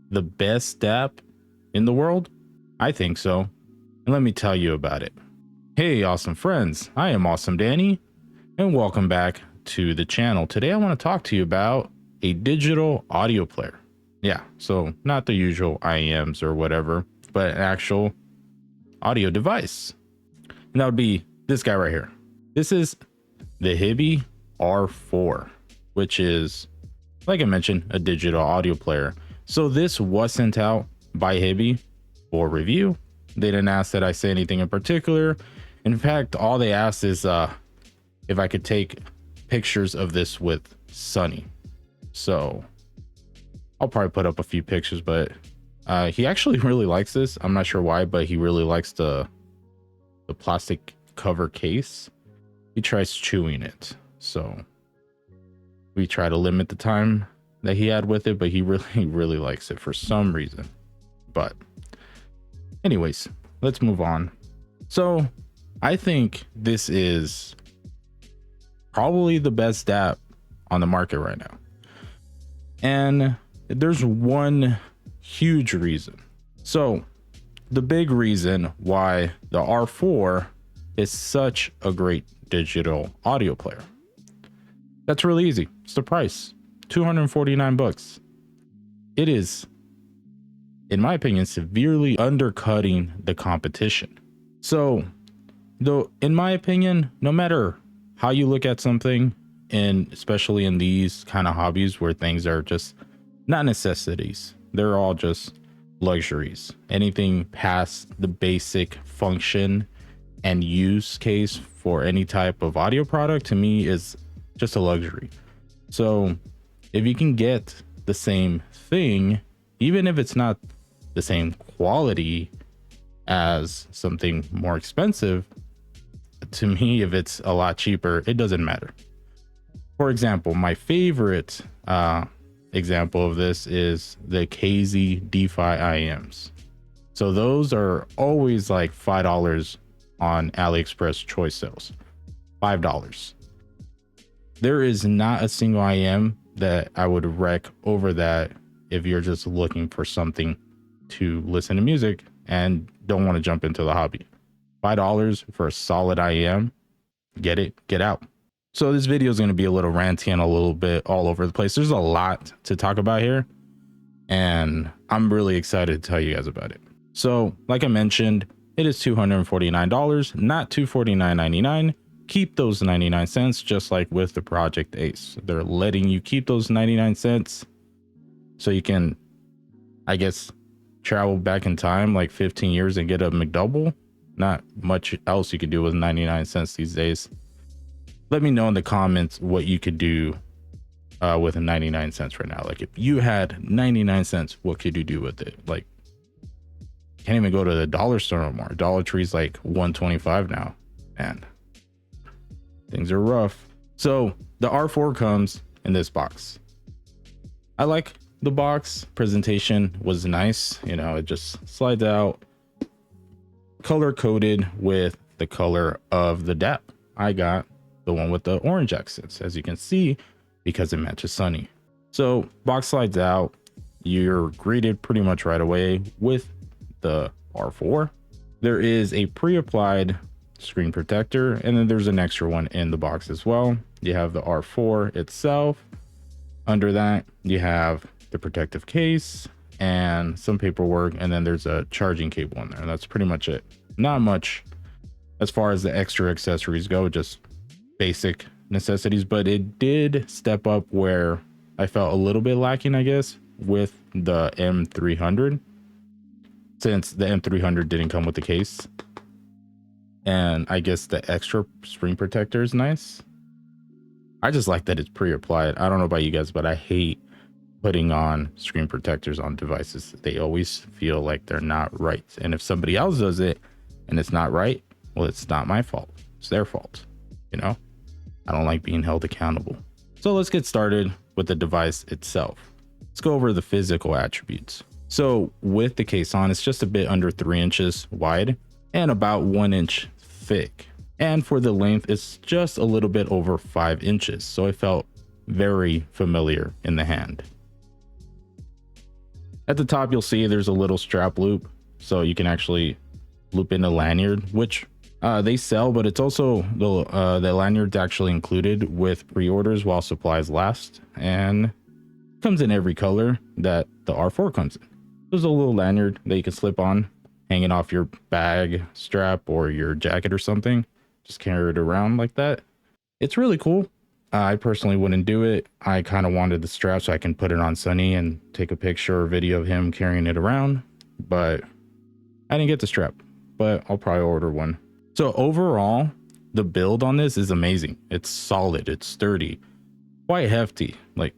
the best DAP in the world? I think so. And let me tell you about it. Hey, awesome friends. I am Awesome Danny, and welcome back to the channel. Today, I want to talk to you about a digital audio player. Yeah, so not the usual IEMs or whatever, but an actual audio device. And that would be this guy right here. This is the HiBy R4, which is, like I mentioned, a digital audio player. So this was sent out by HiBy for review. They didn't ask that I say anything in particular. In fact, all they asked is if I could take pictures of this with Sunny. So I'll probably put up a few pictures, but he actually really likes this. I'm not sure why, but he really likes the plastic cover case. He tries chewing it. So we try to limit the time that he had with it, but he really likes it for some reason. But anyways, let's move on. So I think this is probably the best DAP on the market right now. And there's one huge reason. So the big reason why the R4 is such a great digital audio player. That's really easy. It's the price, $249. It is, in my opinion, severely undercutting the competition. So, though, in my opinion, no matter how you look at something, and especially in these kind of hobbies where things are just not necessities, they're all just luxuries. Anything past the basic function and use case for any type of audio product, to me, is just a luxury. So if you can get the same thing, even if it's not the same quality as something more expensive, to me, if it's a lot cheaper, it doesn't matter. For example, my favorite example of this is the KZ DeFi IEMs. So those are always like $5 on AliExpress choice sales. $5. There is not a single IEM that I would rec over that if you're just looking for something to listen to music and don't want to jump into the hobby. $5 for a solid IEM, get it, get out. So this video is going to be a little ranty and a little bit all over the place. There's a lot to talk about here, and I'm really excited to tell you guys about it. So like I mentioned, it is $249, not $249.99. Keep those 99 cents, just like with the Project Ace. They're letting you keep those 99 cents so you can, I guess, travel back in time like 15 years and get a McDouble. Not much else you can do with 99 cents these days. Let me know in the comments what you could do with 99 cents right now. Like if you had 99 cents, what could you do with it? Like, can't even go to the dollar store no more. Dollar Tree's like $1.25 now. Man, things are rough. So the R4 comes in this box. I like the box. Presentation was nice. You know, it just slides out, color coded with the color of the DAP. I got the one with the orange accents, as you can see, because it matches Sunny. So box slides out. You're greeted pretty much right away with the R4. There is a pre-applied screen protector, and then there's an extra one in the box as well. You have the R4 itself. Under that, you have the protective case and some paperwork, and then there's a charging cable in there. That's pretty much it. Not much as far as the extra accessories go, just basic necessities, but it did step up where I felt a little bit lacking, I guess, with the M300, since the M300 didn't come with the case. And I guess the extra screen protector is nice. I just like that it's pre-applied. I don't know about you guys, but I hate putting on screen protectors on devices. They always feel like they're not right. And if somebody else does it and it's not right, well, it's not my fault. It's their fault. You know, I don't like being held accountable. So let's get started with the device itself. Let's go over the physical attributes. So with the case on, it's just a bit under 3 inches wide and about 1 inch thick. And for the length, it's just a little bit over 5 inches. So it felt very familiar in the hand. At the top, you'll see there's a little strap loop, so you can actually loop in a lanyard, which they sell, but it's also the lanyard's actually included with pre-orders while supplies last, and comes in every color that the R4 comes in. There's a little lanyard that you can slip on, hanging off your bag strap or your jacket or something. Just carry it around like that. It's really cool. I personally wouldn't do it. I kind of wanted the strap so I can put it on Sunny and take a picture or video of him carrying it around, but I didn't get the strap, but I'll probably order one. So overall, the build on this is amazing. It's solid, it's sturdy, quite hefty. Like,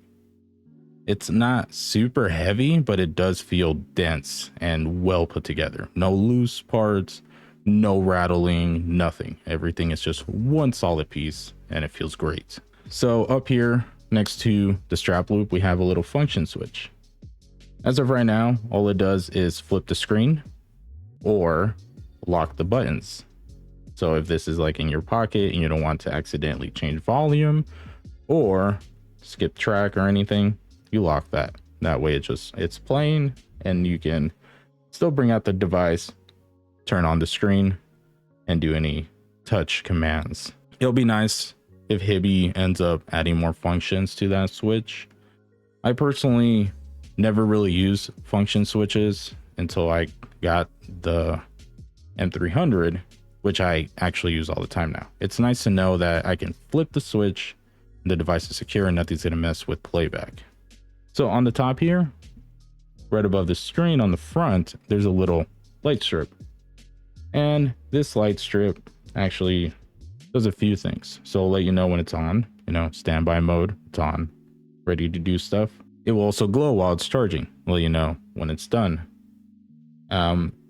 it's not super heavy, but it does feel dense and well put together. No loose parts, no rattling, nothing. Everything is just one solid piece and it feels great. So up here next to the strap loop, we have a little function switch. As of right now, all it does is flip the screen or lock the buttons. So if this is like in your pocket and you don't want to accidentally change volume or skip track or anything, you lock that. That way it's playing and you can still bring out the device, turn on the screen, and do any touch commands. It'll be nice if HiBy ends up adding more functions to that switch. I personally never really use function switches until I got the M300, which I actually use all the time now. It's nice to know that I can flip the switch, the device is secure and nothing's gonna mess with playback. So on the top here, right above the screen on the front, there's a little light strip. And this light strip actually does a few things. So it'll let you know when it's on, standby mode, it's on, ready to do stuff. It will also glow while it's charging, let you know when it's done.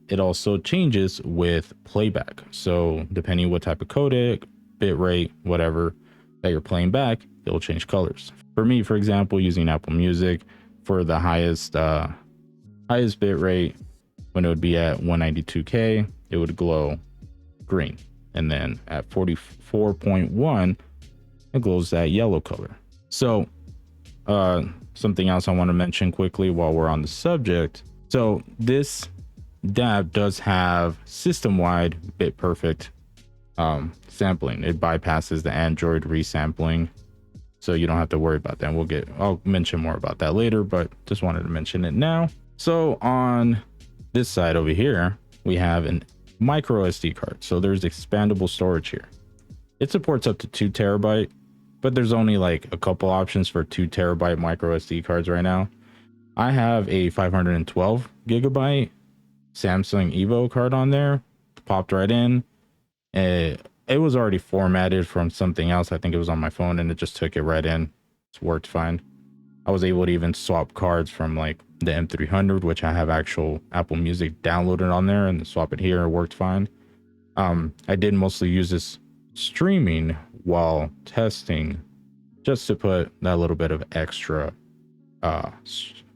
It also changes with playback. So depending what type of codec, bitrate, whatever that you're playing back, it will change colors. For me, for example, using Apple Music, for the highest bitrate, when it would be at 192K, it would glow green. And then at 44.1, it glows that yellow color. So something else I want to mention quickly while we're on the subject. So this DAP does have system-wide bit perfect sampling. It bypasses the Android resampling, so you don't have to worry about that. I'll mention more about that later, but just wanted to mention it now. So on this side over here, we have an micro SD card. So there's expandable storage here. It supports up to 2 terabyte, but there's only like a couple options for 2 terabyte micro SD cards right now. I have a 512 gigabyte Samsung Evo card on there, popped right in. It was already formatted from something else. I think it was on my phone and it just took it right in. It's worked fine. I was able to even swap cards from like the M300, which I have actual Apple Music downloaded on there, and swap it here. It worked fine. I did mostly use this streaming while testing, just to put that little bit of extra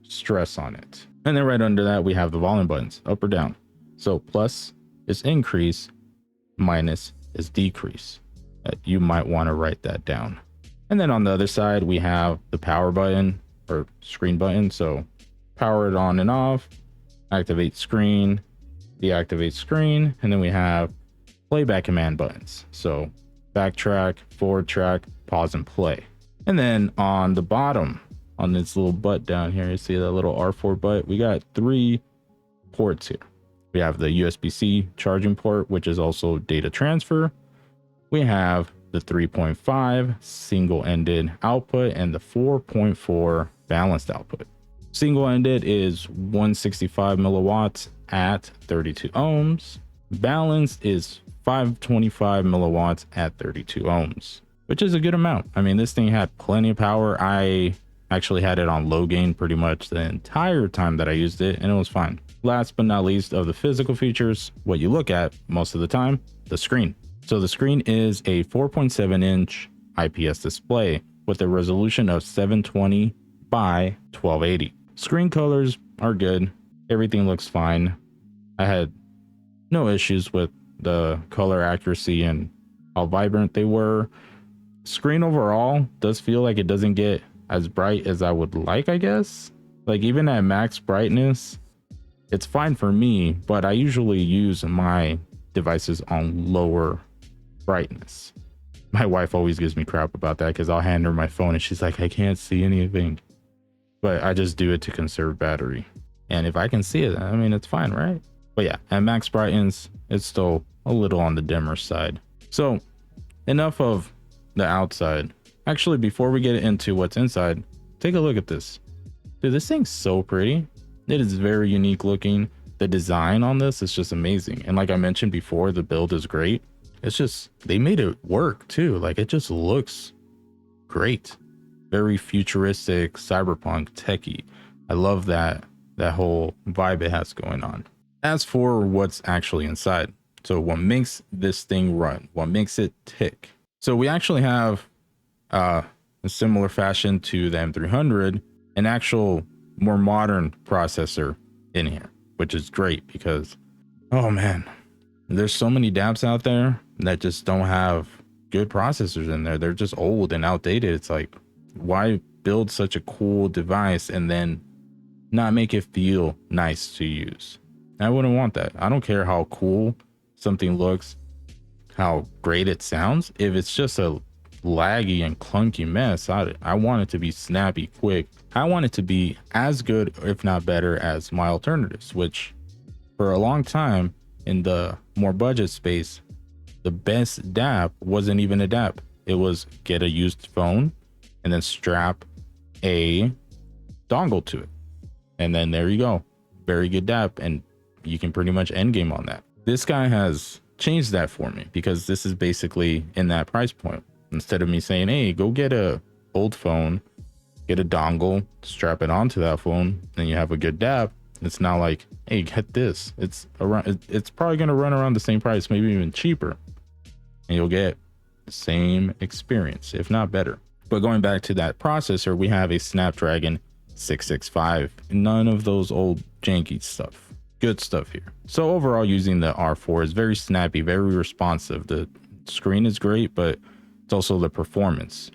stress on it. And then right under that, we have the volume buttons, up or down. So plus is increase, minus is decrease. You might want to write that down. And then on the other side, we have the power button or screen button. So power it on and off, activate screen, deactivate screen, and then we have playback command buttons. So backtrack, forward track, pause and play. And then on the bottom, on this little butt down here, you see that little R4 butt, we got 3 ports here. We have the USB-C charging port, which is also data transfer. We have the 3.5 single-ended output and the 4.4 balanced output. Single-ended is 165 milliwatts at 32 ohms. Balanced is 525 milliwatts at 32 ohms, which is a good amount. I mean, this thing had plenty of power. I actually had it on low gain pretty much the entire time that I used it, and it was fine. Last but not least of the physical features, what you look at most of the time, the screen. So the screen is a 4.7 inch IPS display with a resolution of 720 by 1280. Screen colors are good. Everything looks fine. I had no issues with the color accuracy and how vibrant they were. Screen overall does feel like it doesn't get as bright as I would like, I guess. Like even at max brightness, it's fine for me, but I usually use my devices on lower brightness. My wife always gives me crap about that because I'll hand her my phone and she's like, I can't see anything. But I just do it to conserve battery. And if I can see it, I mean, it's fine, right? But yeah, at max brightness, it's still a little on the dimmer side. So enough of the outside. Actually, before we get into what's inside, take a look at this. Dude, this thing's so pretty. It is very unique looking. The design on this is just amazing. And like I mentioned before, the build is great. It's just, they made it work too. Like it just looks great. Very futuristic, cyberpunk, techie. I love that whole vibe it has going on. As for what's actually inside, so what makes this thing run, what makes it tick. So we actually have a similar fashion to the M300, an actual more modern processor in here, which is great because, oh man, there's so many DAPs out there that just don't have good processors in there. They're just old and outdated. It's like, why build such a cool device and then not make it feel nice to use? I wouldn't want that. I don't care how cool something looks, how great it sounds. If it's just a laggy and clunky mess, I want it to be snappy, quick. I want it to be as good, if not better, as my alternatives, which for a long time in the more budget space, the best DAP wasn't even a DAP. It was get a used phone and then strap a dongle to it. And then there you go. Very good DAP. And you can pretty much end game on that. This guy has changed that for me because this is basically in that price point. Instead of me saying, hey, go get a old phone, get a dongle, strap it onto that phone, and you have a good DAP. It's not like, hey, get this. It's probably going to run around the same price, maybe even cheaper. And you'll get the same experience, if not better. But going back to that processor, we have a Snapdragon 665. None of those old janky stuff. Good stuff here. So overall, using the R4 is very snappy, very responsive. The screen is great, but it's also the performance.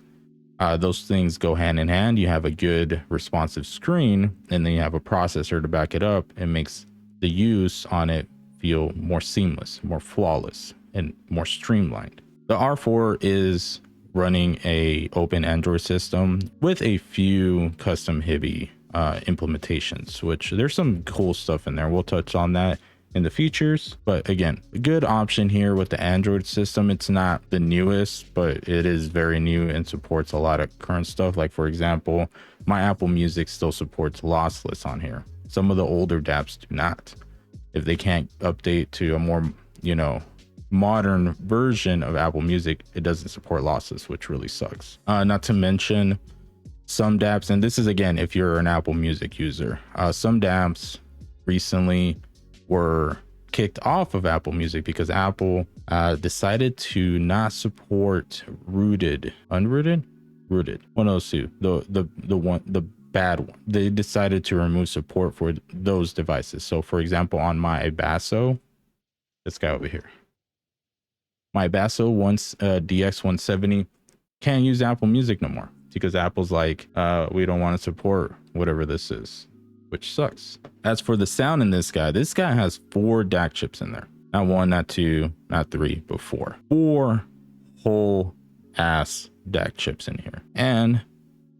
Those things go hand in hand. You have a good responsive screen, and then you have a processor to back it up. It makes the use on it feel more seamless, more flawless, and more streamlined. The R4 is running a open Android system with a few custom HiBy implementations, which there's some cool stuff in there. We'll touch on that in the features, but again, a good option here with the Android system. It's not the newest, but it is very new and supports a lot of current stuff. Like for example, my Apple Music still supports lossless on here. Some of the older DAPs do not. If they can't update to a more, modern version of Apple Music, it doesn't support lossless, which really sucks. Not to mention some DAPs, and this is again if you're an Apple Music user, some DAPs recently were kicked off of Apple Music because Apple decided to not support rooted, one of those two, the bad one. They decided to remove support for those devices. So for example, on my Basso, this guy over here, my Basso DX170 can't use Apple Music no more because Apple's like, we don't want to support whatever this is, which sucks. As for the sound in this guy has 4 DAC chips in there. Not 1, not 2, not 3, but 4. 4 whole ass DAC chips in here. And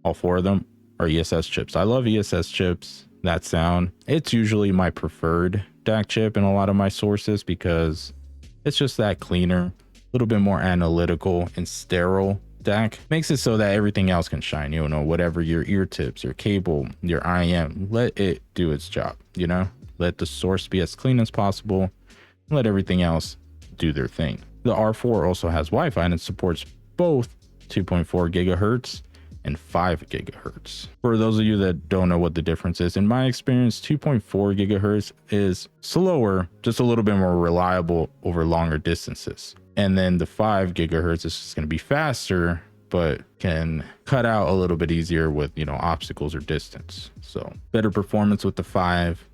all 4 of them are ESS chips. I love ESS chips. That sound, it's usually my preferred DAC chip in a lot of my sources because it's just that cleaner, a little bit more analytical and sterile DAC. Makes it so that everything else can shine, whatever your ear tips, your cable, your IM, let it do its job, let the source be as clean as possible, let everything else do their thing. The R4 also has Wi-Fi and it supports both 2.4 gigahertz and 5 gigahertz. For those of you that don't know what the difference is, in my experience, 2.4 gigahertz is slower, just a little bit more reliable over longer distances. And then the 5 gigahertz is just going to be faster, but can cut out a little bit easier with, obstacles or distance. So better performance with the 5,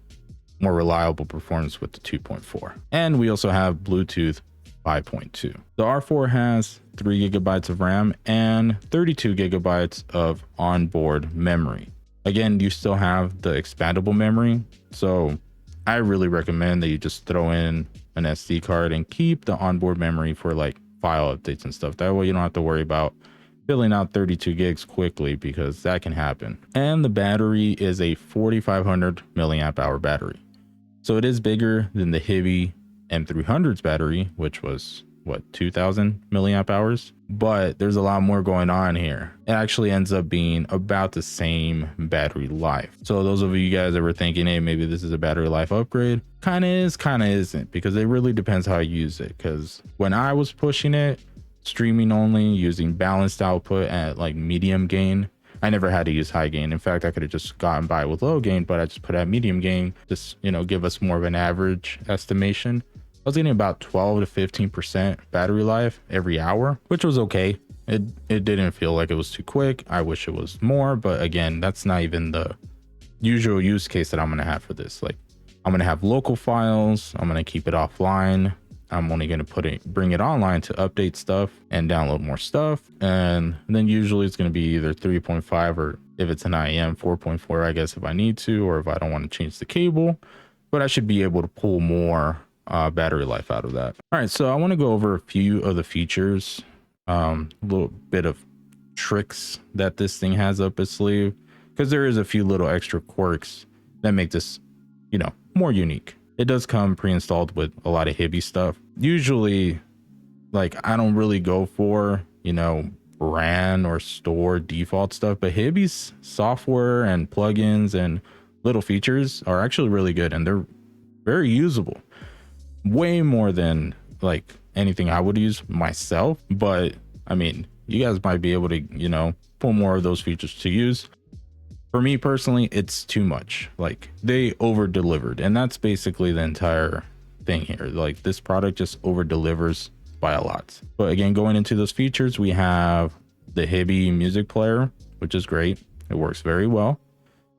more reliable performance with the 2.4. And we also have Bluetooth 5.2. The R4 has 3 gigabytes of RAM and 32 gigabytes of onboard memory. Again, you still have the expandable memory. So I really recommend that you just throw in an SD card and keep the onboard memory for like file updates and stuff. That way you don't have to worry about filling out 32 gigs quickly, because that can happen. And the battery is a 4500 milliamp hour battery. So it is bigger than the HiBy M300's battery, which was what, 2000 milliamp hours, but there's a lot more going on here. It actually ends up being about the same battery life. So those of you guys that were thinking, hey, maybe this is a battery life upgrade, kind of is, kind of isn't, because it really depends how you use it. Because when I was pushing it streaming only, using balanced output at like medium gain, I never had to use high gain. In fact, I could have just gotten by with low gain, but I just put at medium gain, just, you know, give us more of an average estimation. I was getting about 12 to 15% battery life every hour, which was okay. It didn't feel like it was too quick. I wish it was more, but again, that's not even the usual use case that I'm going to have for this. Like, I'm going to have local files. I'm going to keep it offline. I'm only going to bring it online to update stuff and download more stuff. And then usually it's going to be either 3.5, or if it's an IEM, 4.4, I guess, if I need to, or if I don't want to change the cable. But I should be able to pull more battery life out of that. All right, so I want to go over a few of the features, a little bit of tricks that this thing has up its sleeve, because there is a few little extra quirks that make this, you know, more unique. It does come pre-installed with a lot of HiBy stuff. Usually, like, I don't really go for, you know, brand or store default stuff, but HiBy's software and plugins and little features are actually really good, and they're very usable. Way more than like anything I would use myself. But I mean, you guys might be able to, you know, pull more of those features to use. For me personally, it's too much. Like, they over delivered, and that's basically the entire thing here. Like, this product just over delivers by a lot. But again, going into those features, we have the HiBy music player, which is great. It works very well.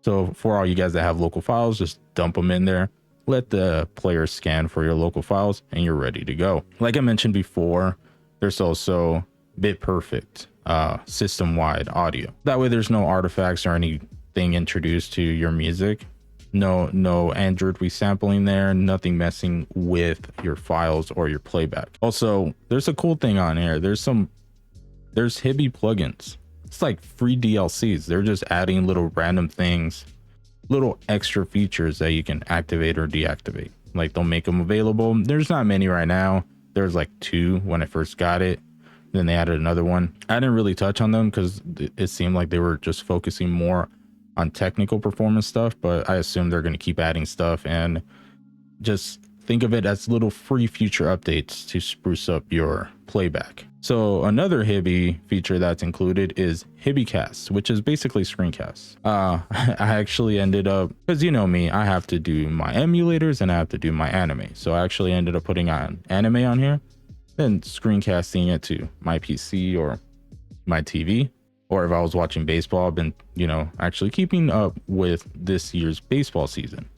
So for all you guys that have local files, just dump them in there. Let the player scan for your local files, and you're ready to go. Like I mentioned before, there's also BitPerfect system-wide audio. That way there's no artifacts or anything introduced to your music. No Android resampling there, nothing messing with your files or your playback. Also, there's a cool thing on here. There's HiBy plugins. It's like free DLCs. They're just adding little random things, little extra features that you can activate or deactivate. Like, they'll make them available. There's not many right now. There's like 2 when I first got it. Then they added another one. I didn't really touch on them because it seemed like they were just focusing more on technical performance stuff, but I assume they're going to keep adding stuff, and just think of it as little free feature updates to spruce up your playback. So another HiBy feature that's included is HiBycast, which is basically screencasts. I actually ended up, because you know me, I have to do my emulators and I have to do my anime. So I actually ended up putting on anime on here, then screencasting it to my PC or my TV. Or if I was watching baseball, I've been, you know, actually keeping up with this year's baseball season.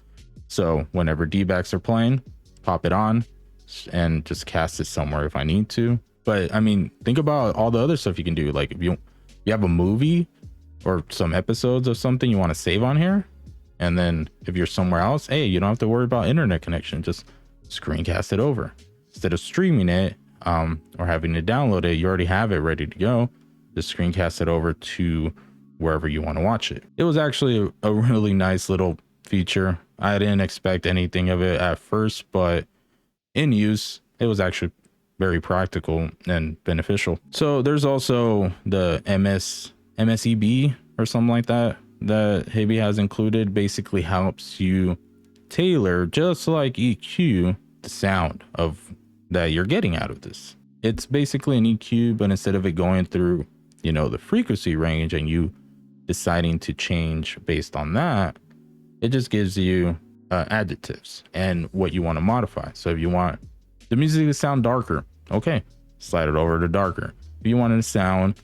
So whenever D-backs are playing, pop it on and just cast it somewhere if I need to. But I mean, think about all the other stuff you can do. Like, if you have a movie or some episodes of something you want to save on here, and then if you're somewhere else, hey, you don't have to worry about internet connection. Just screencast it over instead of streaming it or having to download it. You already have it ready to go. Just screencast it over to wherever you want to watch it. It was actually a really nice little feature. I didn't expect anything of it at first, but in use, it was actually very practical and beneficial. So there's also the MSEB or something like that HiBy has included. Basically helps you tailor, just like EQ, the sound of that you're getting out of this. It's basically an EQ, but instead of it going through, you know, the frequency range and you deciding to change based on that, it just gives you adjectives and what you want to modify. So if you want the music to sound darker, okay, slide it over to darker. If you want it to sound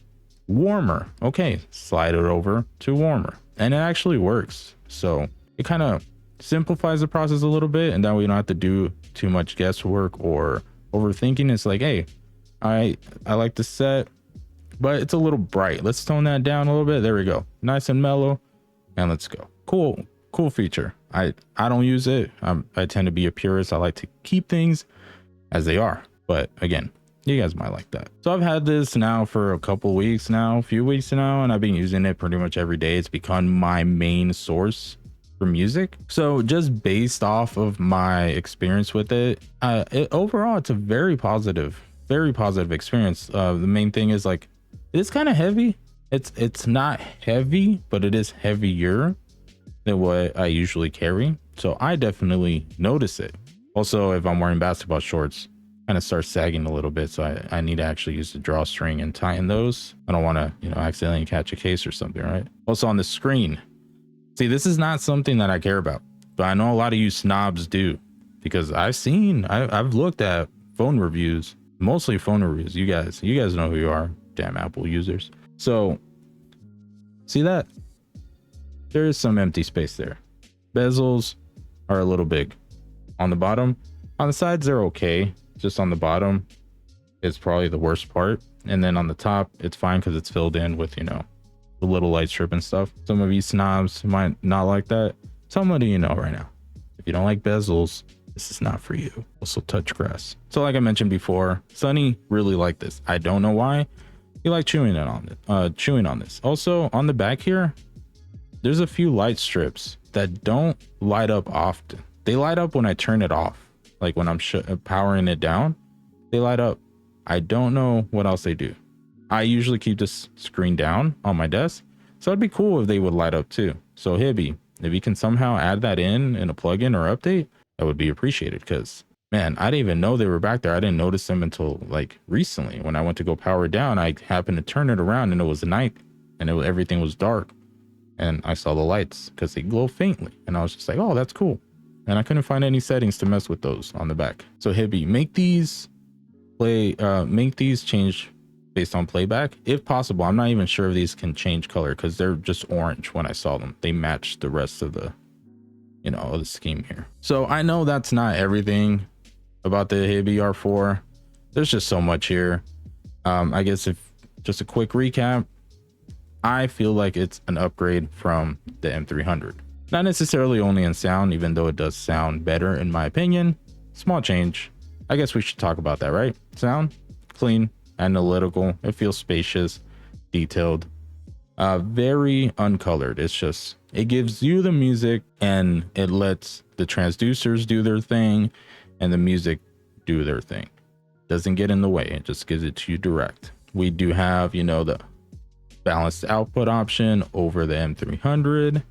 warmer, okay, slide it over to warmer. And it actually works. So it kind of simplifies the process a little bit, and that way you don't have to do too much guesswork or overthinking. It's like, hey, I like the set, but it's a little bright. Let's tone that down a little bit. There we go. Nice and mellow. and let's go. Cool feature. I don't use it. I tend to be a purist. I like to keep things as they are, but again, you guys might like that. So I've had this now for a couple weeks now, a few weeks now, and I've been using it pretty much every day. It's become my main source for music. So just based off of my experience with it, overall, it's a very positive experience. The main thing is like, it's kind of heavy. It's not heavy, but it is heavier than what I usually carry. So I definitely notice it. Also, if I'm wearing basketball shorts, kind of start sagging a little bit. So I need to actually use the drawstring and tighten those. I don't want to, accidentally catch a case or something, right? Also on the screen. See, this is not something that I care about, but I know a lot of you snobs do, because I've looked at phone reviews, mostly phone reviews. You guys know who you are, damn Apple users. So see that? There is some empty space there. Bezels are a little big on the bottom. On the sides, they're okay. Just on the bottom, it's probably the worst part. And then on the top, it's fine because it's filled in with, the little light strip and stuff. Some of you snobs might not like that. So I'm letting you know right now, if you don't like bezels, this is not for you. Also touch grass. So like I mentioned before, Sonny really liked this. I don't know why. He liked chewing on this. Also on the back here, there's a few light strips that don't light up often. They light up when I turn it off. Like when I'm powering it down, they light up. I don't know what else they do. I usually keep this screen down on my desk, so it'd be cool if they would light up too. So HiBy, if you can somehow add that in a plugin or update, that would be appreciated, because man, I didn't even know they were back there. I didn't notice them until like recently. When I went to go power it down, I happened to turn it around and it was night and everything was dark, and I saw the lights because they glow faintly, and I was just like, oh, that's cool. And I couldn't find any settings to mess with those on the back. So HiBy, make these change based on playback if possible. I'm not even sure if these can change color because they're just orange when I saw them. They match the rest of the of the scheme here. So I know that's not everything about the HiBy R4. There's just so much here. I guess if just a quick recap, I feel like it's an upgrade from the M300. Not necessarily only in sound, even though it does sound better in my opinion. Small change. I guess we should talk about that, right? Sound clean, analytical. It feels spacious, detailed, very uncolored. It gives you the music and it lets the transducers do their thing and the music do their thing. Doesn't get in the way. It just gives it to you direct. We do have, the balanced output option over the M300.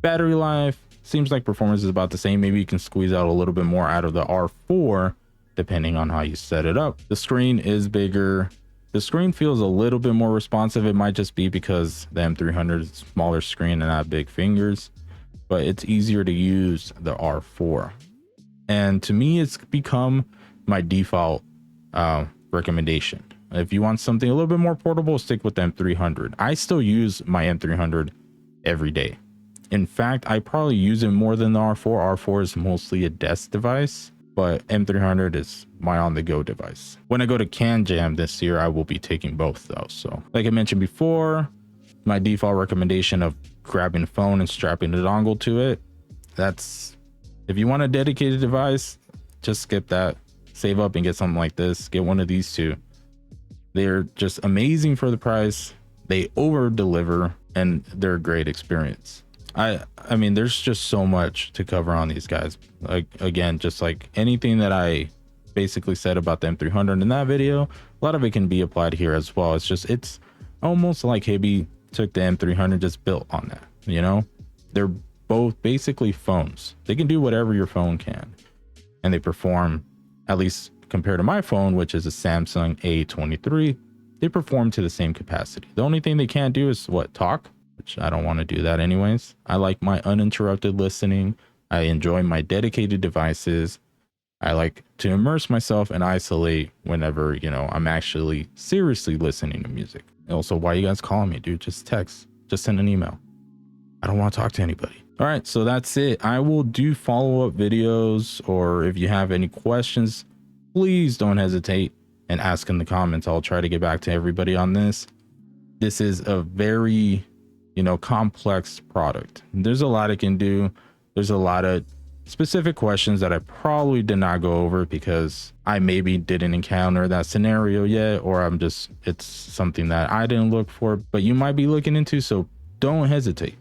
Battery life seems like performance is about the same. Maybe you can squeeze out a little bit more out of the R4 depending on how you set it up. The screen is bigger. The screen feels a little bit more responsive. It might just be because the M300 is smaller screen and not big fingers, but it's easier to use the R4. And to me, it's become my default recommendation. If you want something a little bit more portable, stick with the M300. I still use my M300 every day. In fact, I probably use it more than the R4. R4 is mostly a desk device, but M300 is my on-the-go device. When I go to Can Jam this year, I will be taking both though. So like I mentioned before, my default recommendation of grabbing a phone and strapping the dongle to it. That's, if you want a dedicated device, just skip that. Save up and get something like this. Get one of these two. They're just amazing for the price. They over deliver and they're a great experience. I mean, there's just so much to cover on these guys. Like, again, just like anything that I basically said about the M300 in that video, a lot of it can be applied here as well. It's almost like HiBy took the M300, just built on that. They're both basically phones. They can do whatever your phone can, and they perform, at least compared to my phone, which is a Samsung A23, they perform to the same capacity. The only thing they can't do is talk, which I don't want to do that anyways. I like my uninterrupted listening. I enjoy my dedicated devices. I like to immerse myself and isolate whenever, I'm actually seriously listening to music. Also, why you guys calling me, dude? Just text, just send an email. I don't want to talk to anybody. All right, so that's it. I will do follow-up videos, or if you have any questions, please don't hesitate and ask in the comments. I'll try to get back to everybody on this. This is a very, complex product. There's a lot it can do. There's a lot of specific questions that I probably did not go over because I maybe didn't encounter that scenario yet, or it's something that I didn't look for, but you might be looking into. So don't hesitate.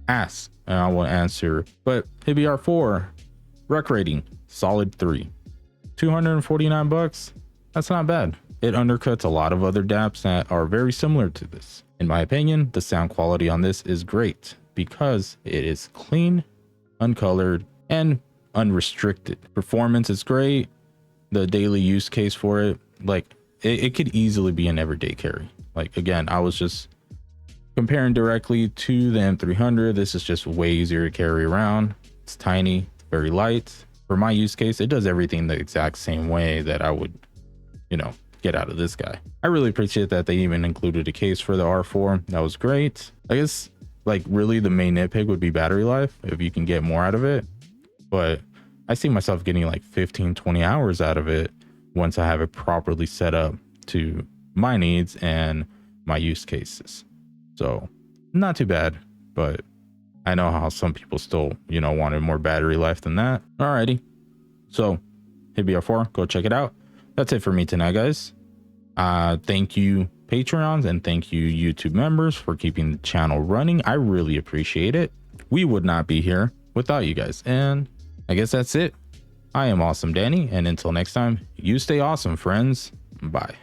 Ask and I will answer. But HiBy R4 rec rating, solid 3. 249 bucks. That's not bad. It undercuts a lot of other DAPs that are very similar to this. In my opinion, the sound quality on this is great because it is clean, uncolored, and unrestricted. Performance is great. The daily use case for it, like it could easily be an everyday carry. Like again, I was just comparing directly to the M300. This is just way easier to carry around. It's tiny, very light. For my use case, it does everything the exact same way that I would, get out of this guy. I really appreciate that they even included a case for the R4. That was great. I guess like really the main nitpick would be battery life, if you can get more out of it. But I see myself getting like 15-20 hours out of it once I have it properly set up to my needs and my use cases. So not too bad, but I know how some people still, wanted more battery life than that. Alrighty. So HiBy R4, go check it out. That's it for me tonight, guys. Thank you Patreons and thank you YouTube members for keeping the channel running. I really appreciate it. We would not be here without you guys. And I guess that's it. I am Awesome Danny, and until next time, you stay awesome, friends. Bye.